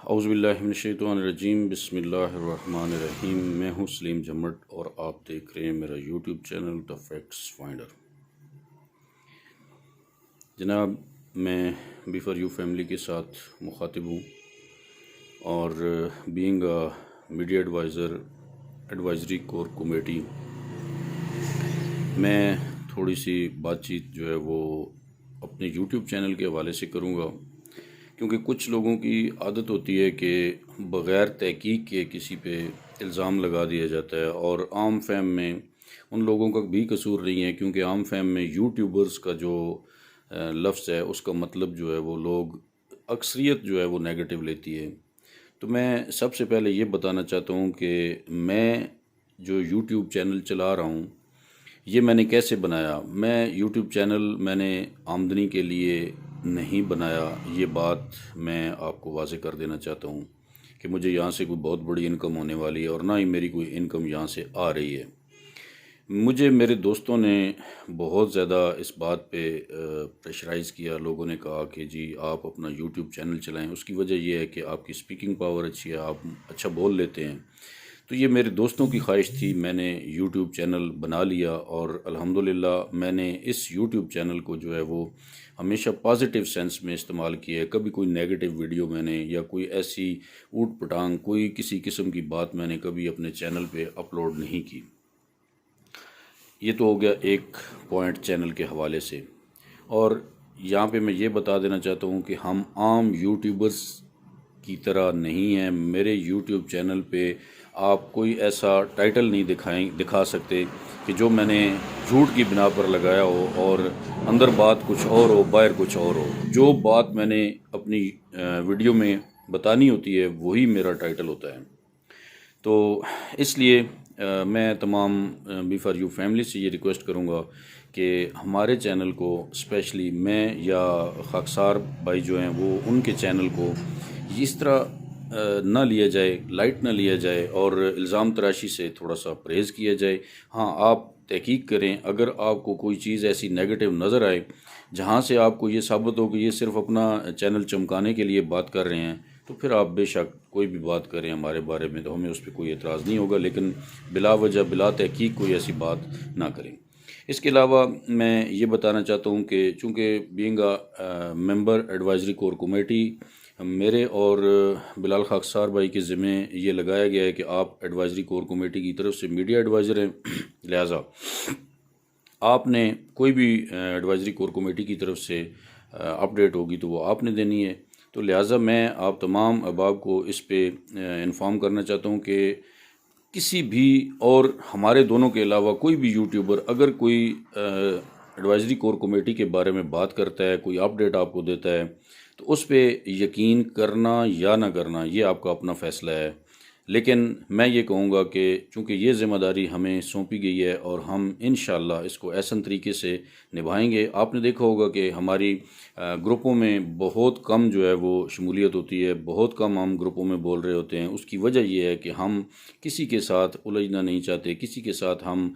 اعوذ باللہ من الشیطان الرجیم، بسم اللہ الرحمن الرحیم۔ میں ہوں سلیم جمٹ اور آپ دیکھ رہے ہیں میرا YouTube channel the facts finder. جناب، میں بی فار یو فیملی کے ساتھ مخاطب ہوں اور being a media adviser advisory core committee, میں تھوڑی سی بات چیت جو ہے وہ اپنے یوٹیوب چینل کے حوالے سے کروں گا، کیونکہ کچھ لوگوں کی عادت ہوتی ہے کہ بغیر تحقیق کے کسی پہ الزام لگا دیا جاتا ہے، اور عام فہم میں ان لوگوں کا بھی قصور نہیں ہے، کیونکہ عام فہم میں یوٹیوبرز کا جو لفظ ہے اس کا مطلب جو ہے وہ لوگ اکثریت جو ہے وہ نیگیٹو لیتی ہے۔ تو میں سب سے پہلے یہ بتانا چاہتا ہوں کہ میں جو یوٹیوب چینل چلا رہا ہوں یہ میں نے کیسے بنایا۔ میں یوٹیوب چینل میں نے آمدنی کے لیے نہیں بنایا، یہ بات میں آپ کو واضح کر دینا چاہتا ہوں کہ مجھے یہاں سے کوئی بہت بڑی انکم ہونے والی ہے اور نہ ہی میری کوئی انکم یہاں سے آ رہی ہے۔ مجھے میرے دوستوں نے بہت زیادہ اس بات پہ پریشرائز کیا، لوگوں نے کہا کہ جی آپ اپنا یوٹیوب چینل چلائیں، اس کی وجہ یہ ہے کہ آپ کی سپیکنگ پاور اچھی ہے، آپ اچھا بول لیتے ہیں۔ تو یہ میرے دوستوں کی خواہش تھی، میں نے یوٹیوب چینل بنا لیا، اور الحمدللہ میں نے اس یوٹیوب چینل کو جو ہے وہ ہمیشہ پازیٹیو سینس میں استعمال کیا ہے۔ کبھی کوئی نیگیٹو ویڈیو میں نے یا کوئی ایسی اوٹ پٹانگ کوئی کسی قسم کی بات میں نے کبھی اپنے چینل پہ اپلوڈ نہیں کی۔ یہ تو ہو گیا ایک پوائنٹ چینل کے حوالے سے، اور یہاں پہ میں یہ بتا دینا چاہتا ہوں کہ ہم عام یوٹیوبرز کی طرح نہیں ہیں۔ میرے یوٹیوب چینل پہ آپ کوئی ایسا ٹائٹل نہیں دکھا سکتے کہ جو میں نے جھوٹ کی بنا پر لگایا ہو اور اندر بات کچھ اور ہو باہر کچھ اور ہو۔ جو بات میں نے اپنی ویڈیو میں بتانی ہوتی ہے وہی میرا ٹائٹل ہوتا ہے۔ تو اس لیے میں تمام بی فار یو فیملی سے یہ ریکویسٹ کروں گا کہ ہمارے چینل کو اسپیشلی میں یا خاکسار بھائی جو ہیں وہ ان کے چینل کو اس طرح نہ لیا جائے، لائٹ نہ لیا جائے، اور الزام تراشی سے تھوڑا سا پرہیز کیا جائے۔ ہاں، آپ تحقیق کریں، اگر آپ کو کوئی چیز ایسی نیگیٹو نظر آئے جہاں سے آپ کو یہ ثابت ہو کہ یہ صرف اپنا چینل چمکانے کے لیے بات کر رہے ہیں، تو پھر آپ بے شک کوئی بھی بات کریں ہمارے بارے میں، تو ہمیں اس پہ کوئی اعتراض نہیں ہوگا، لیکن بلا وجہ بلا تحقیق کوئی ایسی بات نہ کریں۔ اس کے علاوہ میں یہ بتانا چاہتا ہوں کہ چونکہ being a member advisory core committee, میرے اور بلال خاکسار بھائی کے ذمہ یہ لگایا گیا ہے کہ آپ ایڈوائزری کور کمیٹی کی طرف سے میڈیا ایڈوائزر ہیں، لہٰذا آپ نے کوئی بھی ایڈوائزری کور کمیٹی کی طرف سے اپڈیٹ ہوگی تو وہ آپ نے دینی ہے۔ تو لہٰذا میں آپ تمام احباب کو اس پہ انفارم کرنا چاہتا ہوں کہ کسی بھی اور ہمارے دونوں کے علاوہ کوئی بھی یوٹیوبر اگر کوئی ایڈوائزری کور کمیٹی کے بارے میں بات کرتا ہے، کوئی اپڈیٹ آپ کو دیتا ہے، تو اس پہ یقین کرنا یا نہ کرنا یہ آپ کا اپنا فیصلہ ہے، لیکن میں یہ کہوں گا کہ چونکہ یہ ذمہ داری ہمیں سونپی گئی ہے اور ہم انشاءاللہ اس کو احسن طریقے سے نبھائیں گے۔ آپ نے دیکھا ہوگا کہ ہماری گروپوں میں بہت کم جو ہے وہ شمولیت ہوتی ہے، بہت کم ہم گروپوں میں بول رہے ہوتے ہیں۔ اس کی وجہ یہ ہے کہ ہم کسی کے ساتھ الجھنا نہیں چاہتے، کسی کے ساتھ ہم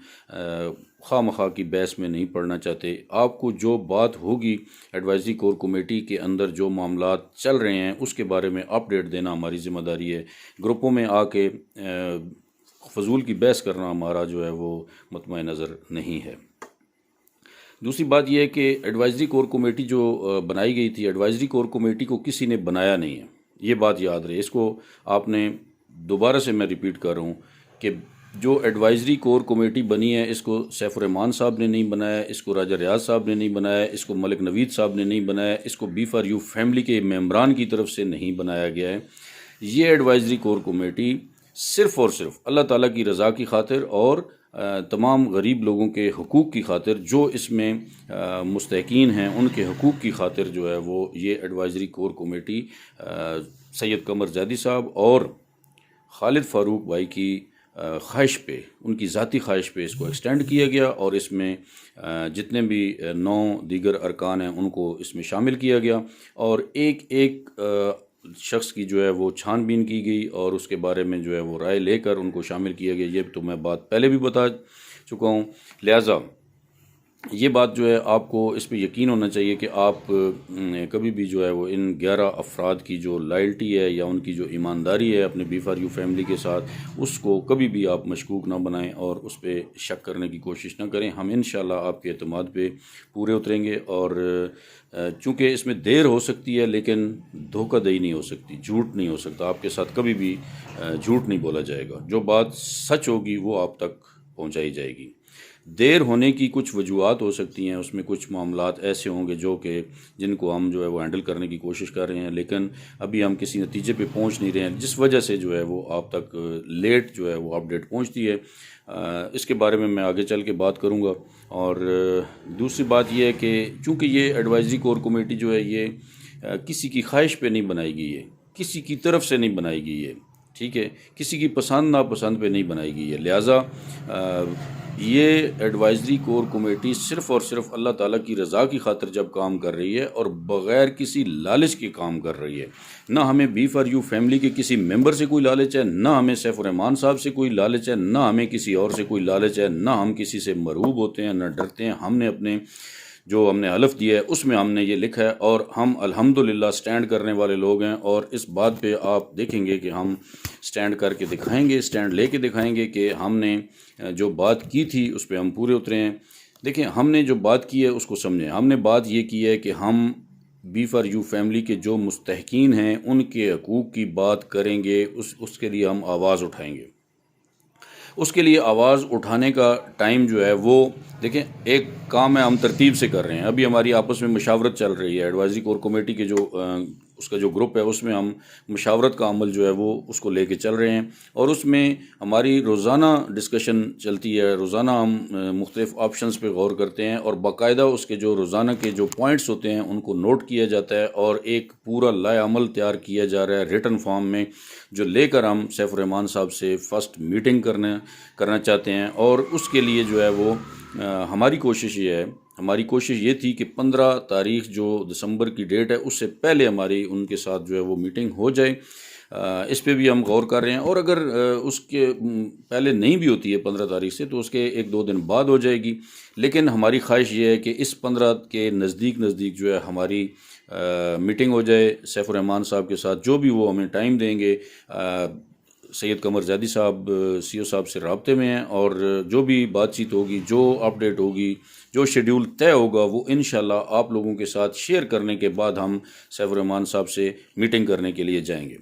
خواہ مخواہ کی بحث میں نہیں پڑنا چاہتے۔ آپ کو جو بات ہوگی ایڈوائزری کور کمیٹی کے اندر جو معاملات چل رہے ہیں اس کے بارے میں اپڈیٹ دینا ہماری ذمہ داری ہے۔ گروپوں میں آ کے فضول کی بحث کرنا ہمارا جو ہے وہ مطمع نظر نہیں ہے۔ دوسری بات یہ ہے کہ ایڈوائزری کور کمیٹی جو بنائی گئی تھی، ایڈوائزری کور کمیٹی کو کسی نے بنایا نہیں ہے، یہ بات یاد رہے۔ اس کو آپ نے دوبارہ سے میں ریپیٹ کر رہا ہوں کہ جو ایڈوائزری کور کمیٹی بنی ہے اس کو سیف الرحمان صاحب نے نہیں بنایا، اس کو راجہ ریاض صاحب نے نہیں بنایا، اس کو ملک نوید صاحب نے نہیں بنایا، اس کو بی فار یو فیملی کے ممبران کی طرف سے نہیں بنایا گیا ہے۔ یہ ایڈوائزری کور کمیٹی صرف اور صرف اللہ تعالیٰ کی رضا کی خاطر اور تمام غریب لوگوں کے حقوق کی خاطر، جو اس میں مستحقین ہیں ان کے حقوق کی خاطر جو ہے وہ یہ ایڈوائزری کور کمیٹی سید قمر زیدی صاحب اور خالد فاروق بھائی کی خواہش پہ، ان کی ذاتی خواہش پہ اس کو ایکسٹینڈ کیا گیا، اور اس میں جتنے بھی 9 دیگر ارکان ہیں ان کو اس میں شامل کیا گیا، اور ایک ایک شخص کی جو ہے وہ چھان بین کی گئی اور اس کے بارے میں جو ہے وہ رائے لے کر ان کو شامل کیا گیا۔ یہ تو میں بات پہلے بھی بتا چکا ہوں۔ لہٰذا یہ بات جو ہے آپ کو اس پہ یقین ہونا چاہیے کہ آپ کبھی بھی جو ہے وہ ان 11 افراد کی جو لائلٹی ہے یا ان کی جو ایمانداری ہے اپنے بی فار یو فیملی کے ساتھ، اس کو کبھی بھی آپ مشکوک نہ بنائیں اور اس پہ شک کرنے کی کوشش نہ کریں۔ ہم انشاءاللہ آپ کے اعتماد پہ پورے اتریں گے، اور چونکہ اس میں دیر ہو سکتی ہے لیکن دھوکہ دہی نہیں ہو سکتی، جھوٹ نہیں ہو سکتا، آپ کے ساتھ کبھی بھی جھوٹ نہیں بولا جائے گا۔ جو بات سچ ہوگی وہ آپ تک پہنچائی جائے گی۔ دیر ہونے کی کچھ وجوہات ہو سکتی ہیں، اس میں کچھ معاملات ایسے ہوں گے جو کہ جن کو ہم جو ہے وہ ہینڈل کرنے کی کوشش کر رہے ہیں، لیکن ابھی ہم کسی نتیجے پہ پہنچ نہیں رہے ہیں، جس وجہ سے جو ہے وہ آپ تک لیٹ جو ہے وہ اپڈیٹ پہنچتی ہے۔ اس کے بارے میں آگے چل کے بات کروں گا۔ اور دوسری بات یہ ہے کہ چونکہ یہ ایڈوائزری کور کمیٹی جو ہے یہ کسی کی خواہش پہ نہیں بنائی گئی ہے، کسی کی طرف سے نہیں بنائی گئی ہے، ٹھیک ہے، کسی کی پسند ناپسند پہ نہیں بنائی گئی ہے، لہٰذا یہ ایڈوائزری کور کمیٹی صرف اور صرف اللہ تعالیٰ کی رضا کی خاطر جب کام کر رہی ہے اور بغیر کسی لالچ کے کام کر رہی ہے، نہ ہمیں بی فار یو فیملی کے کسی ممبر سے کوئی لالچ ہے، نہ ہمیں سیف الرحمان صاحب سے کوئی لالچ ہے، نہ ہمیں کسی اور سے کوئی لالچ ہے، نہ ہم کسی سے مرعوب ہوتے ہیں، نہ ڈرتے ہیں۔ ہم نے اپنے جو ہم نے حلف دیا ہے اس میں ہم نے یہ لکھا ہے، اور ہم الحمدللہ سٹینڈ کرنے والے لوگ ہیں، اور اس بات پہ آپ دیکھیں گے کہ ہم سٹینڈ کر کے دکھائیں گے، سٹینڈ لے کے دکھائیں گے کہ ہم نے جو بات کی تھی اس پہ ہم پورے اترے ہیں۔ دیکھیں، ہم نے جو بات کی ہے اس کو سمجھیں۔ ہم نے بات یہ کی ہے کہ ہم بی فار یو فیملی کے جو مستحقین ہیں ان کے حقوق کی بات کریں گے، اس کے لیے ہم آواز اٹھائیں گے۔ اس کے لیے آواز اٹھانے کا ٹائم جو ہے وہ دیکھیں، ایک کام ہے ہم ترتیب سے کر رہے ہیں۔ ابھی ہماری آپس میں مشاورت چل رہی ہے، ایڈوائزری کور کمیٹی کے جو اس کا جو گروپ ہے اس میں ہم مشاورت کا عمل جو ہے وہ اس کو لے کے چل رہے ہیں، اور اس میں ہماری روزانہ ڈسکشن چلتی ہے، روزانہ ہم مختلف آپشنز پہ غور کرتے ہیں، اور باقاعدہ اس کے جو روزانہ کے جو پوائنٹس ہوتے ہیں ان کو نوٹ کیا جاتا ہے، اور ایک پورا لائحہ عمل تیار کیا جا رہا ہے ریٹن فارم میں، جو لے کر ہم سیف الرحمان صاحب سے فرسٹ میٹنگ کرنا چاہتے ہیں۔ اور اس کے لیے جو ہے وہ ہماری کوشش یہ تھی کہ 15 تاریخ جو دسمبر کی ڈیٹ ہے اس سے پہلے ہماری ان کے ساتھ جو ہے وہ میٹنگ ہو جائے۔ اس پہ بھی ہم غور کر رہے ہیں، اور اگر اس کے پہلے نہیں بھی ہوتی ہے 15 تاریخ سے تو اس کے 1-2 دن بعد ہو جائے گی، لیکن ہماری خواہش یہ ہے کہ اس 15 کے نزدیک جو ہے ہماری میٹنگ ہو جائے سیف الرحمان صاحب کے ساتھ، جو بھی وہ ہمیں ٹائم دیں گے۔ سید قمر زیدی صاحب سی او صاحب سے رابطے میں ہیں، اور جو بھی بات چیت ہوگی، جو اپڈیٹ ہوگی، جو شیڈیول طے ہوگا وہ انشاءاللہ آپ لوگوں کے ساتھ شیئر کرنے کے بعد ہم سیف الرحمان صاحب سے میٹنگ کرنے کے لیے جائیں گے۔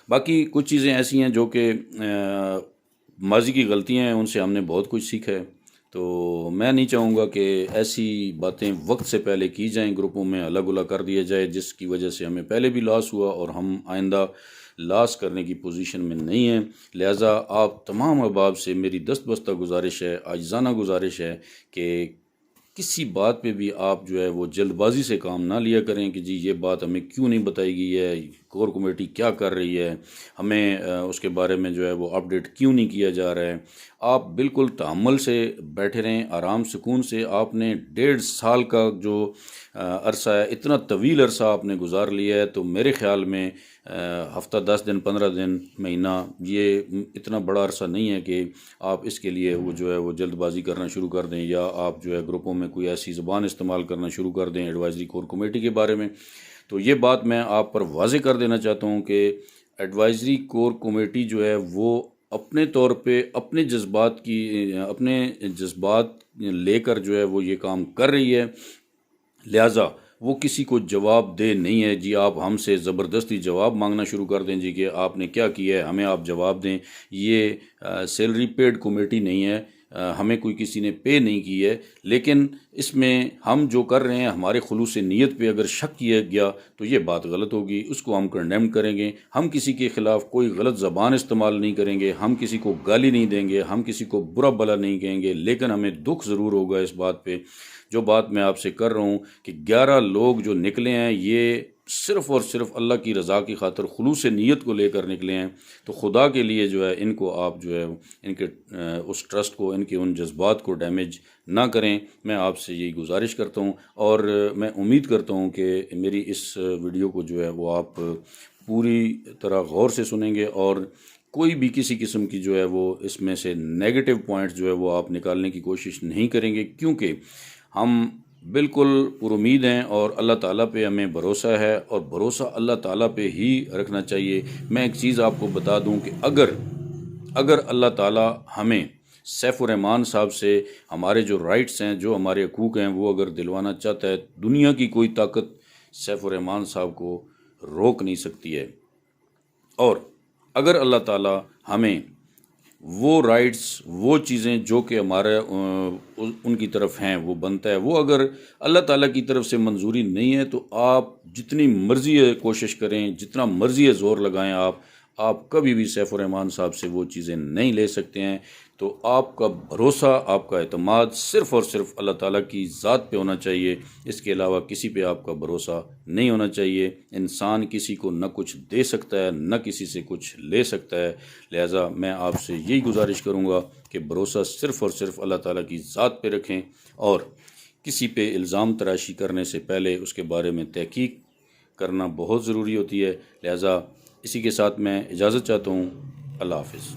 باقی کچھ چیزیں ایسی ہیں جو کہ ماضی کی غلطیاں ہیں، ان سے ہم نے بہت کچھ سیکھا ہے، تو میں نہیں چاہوں گا کہ ایسی باتیں وقت سے پہلے کی جائیں، گروپوں میں الگ الگ کر دیا جائے، جس کی وجہ سے ہمیں پہلے بھی لاس ہوا اور ہم آئندہ لاس کرنے کی پوزیشن میں نہیں ہیں۔ لہٰذا آپ تمام احباب سے میری دست بستہ گزارش ہے، عاجزانہ گزارش ہے کہ کسی بات پہ بھی آپ جو ہے وہ جلد بازی سے کام نہ لیا کریں کہ جی یہ بات ہمیں کیوں نہیں بتائی گئی ہے، کور کمیٹی کیا کر رہی ہے، ہمیں اس کے بارے میں جو ہے وہ اپڈیٹ کیوں نہیں کیا جا رہا ہے۔ آپ بالکل تحمل سے بیٹھے رہیں، آرام سکون سے۔ آپ نے 1.5 سال کا جو عرصہ ہے، اتنا طویل عرصہ آپ نے گزار لیا ہے، تو میرے خیال میں ہفتہ 10 دن 15 دن مہینہ یہ اتنا بڑا عرصہ نہیں ہے کہ آپ اس کے لیے وہ جو ہے وہ جلد بازی کرنا شروع کر دیں، یا آپ جو ہے گروپوں میں کوئی ایسی زبان استعمال کرنا شروع کر دیں ایڈوائزری کور کمیٹی کے بارے میں۔ تو یہ بات میں آپ پر واضح کر دینا چاہتا ہوں کہ ایڈوائزری کور کمیٹی جو ہے وہ اپنے طور پہ اپنے جذبات لے کر جو ہے وہ یہ کام کر رہی ہے، لہٰذا وہ کسی کو جواب دہ نہیں ہے جی آپ ہم سے زبردستی جواب مانگنا شروع کر دیں جی کہ آپ نے کیا کیا ہے، ہمیں آپ جواب دیں۔ یہ سیلری پیڈ کمیٹی نہیں ہے، ہمیں کوئی کسی نے پے نہیں کی ہے، لیکن اس میں ہم جو کر رہے ہیں ہمارے خلوص نیت پہ اگر شک کیا گیا تو یہ بات غلط ہوگی، اس کو ہم کنڈیم کریں گے۔ ہم کسی کے خلاف کوئی غلط زبان استعمال نہیں کریں گے، ہم کسی کو گالی نہیں دیں گے، ہم کسی کو برا بھلا نہیں کہیں گے، لیکن ہمیں دکھ ضرور ہوگا اس بات پہ، جو بات میں آپ سے کر رہا ہوں کہ 11 لوگ جو نکلے ہیں یہ صرف اور صرف اللہ کی رضا کی خاطر خلوص نیت کو لے کر نکلے ہیں، تو خدا کے لیے جو ہے ان کو آپ جو ہے ان کے اس ٹرسٹ کو، ان کے ان جذبات کو ڈیمیج نہ کریں۔ میں آپ سے یہی گزارش کرتا ہوں، اور میں امید کرتا ہوں کہ میری اس ویڈیو کو جو ہے وہ آپ پوری طرح غور سے سنیں گے، اور کوئی بھی کسی قسم کی جو ہے وہ اس میں سے نیگیٹو پوائنٹ جو ہے وہ آپ نکالنے کی کوشش نہیں کریں گے، کیونکہ ہم بالکل پر امید ہیں اور اللہ تعالیٰ پہ ہمیں بھروسہ ہے، اور بھروسہ اللہ تعالیٰ پہ ہی رکھنا چاہیے۔ میں ایک چیز آپ کو بتا دوں کہ اگر اللہ تعالیٰ ہمیں سیف الرحمان صاحب سے ہمارے جو رائٹس ہیں، جو ہمارے حقوق ہیں، وہ اگر دلوانا چاہتا ہے، دنیا کی کوئی طاقت سیف الرحمان صاحب کو روک نہیں سکتی ہے۔ اور اگر اللہ تعالیٰ ہمیں وہ رائٹس، وہ چیزیں جو کہ ہمارے ان کی طرف ہیں وہ بنتا ہے، وہ اگر اللہ تعالیٰ کی طرف سے منظوری نہیں ہے تو آپ جتنی مرضی ہے کوشش کریں، جتنا مرضی ہے زور لگائیں، آپ کبھی بھی سیف الرحمان صاحب سے وہ چیزیں نہیں لے سکتے ہیں۔ تو آپ کا بھروسہ، آپ کا اعتماد صرف اور صرف اللہ تعالیٰ کی ذات پہ ہونا چاہیے، اس کے علاوہ کسی پہ آپ کا بھروسہ نہیں ہونا چاہیے۔ انسان کسی کو نہ کچھ دے سکتا ہے، نہ کسی سے کچھ لے سکتا ہے، لہٰذا میں آپ سے یہی گزارش کروں گا کہ بھروسہ صرف اور صرف اللہ تعالیٰ کی ذات پہ رکھیں، اور کسی پہ الزام تراشی کرنے سے پہلے اس کے بارے میں تحقیق کرنا بہت ضروری ہوتی ہے۔ لہٰذا اسی کے ساتھ میں اجازت چاہتا ہوں۔ اللہ حافظ۔